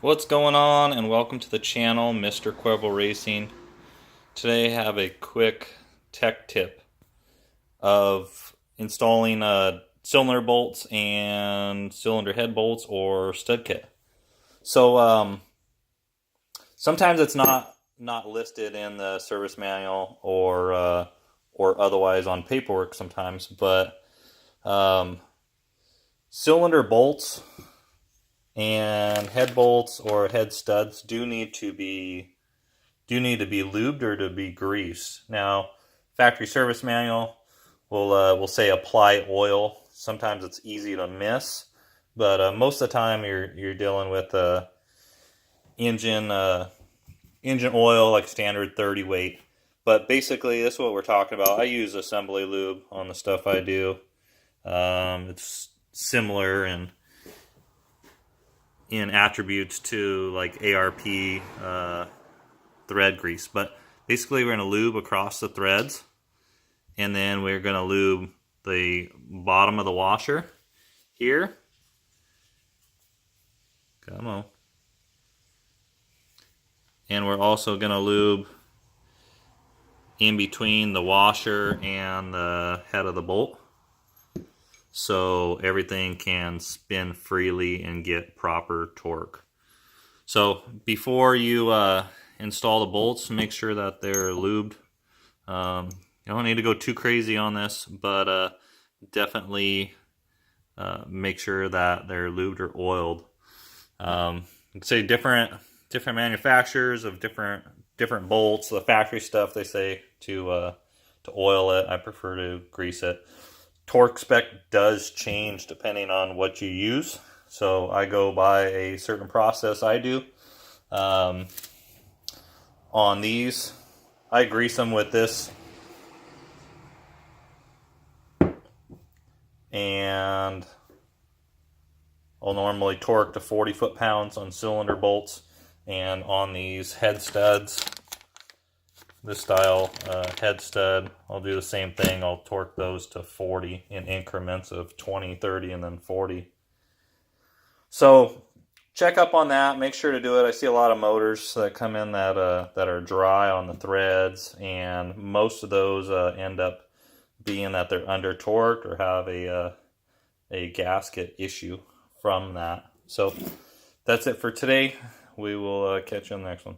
What's going on, and welcome to the channel, Mr. Cuervo Racing. Today I have a quick tech tip of installing cylinder bolts and cylinder head bolts or stud kit. So sometimes it's not listed in the service manual or otherwise on paperwork sometimes, but um, cylinder bolts and head bolts or head studs do need to be lubed or to be greased. Now, factory service manual will say apply oil. Sometimes it's easy to miss, but most of the time you're dealing with engine engine oil, like standard 30 weight. But basically, this is what we're talking about. I use assembly lube on the stuff I do. It's similar in attributes to like ARP thread grease, but basically we're going to lube across the threads, and then we're going to lube the bottom of the washer here. Come on. And we're also going to lube in between the washer and the head of the bolt, so everything can spin freely and get proper torque. So before you install the bolts, make sure that they're lubed. You don't need to go too crazy on this, but definitely make sure that they're lubed or oiled. Say different manufacturers of different bolts. The factory stuff, they say to oil it. I prefer to grease it. Torque spec does change depending on what you use, so I go by a certain process I do. On these, I grease them with this, and I'll normally torque to 40 foot-pounds on cylinder bolts, and on these head studs, this style head stud, I'll do the same thing. I'll torque those to 40 in increments of 20, 30, and then 40. So check up on that. Make sure to do it. I see a lot of motors that come in that are dry on the threads, and most of those end up being that they're under torqued or have a gasket issue from that. So that's it for today. We will catch you on the next one.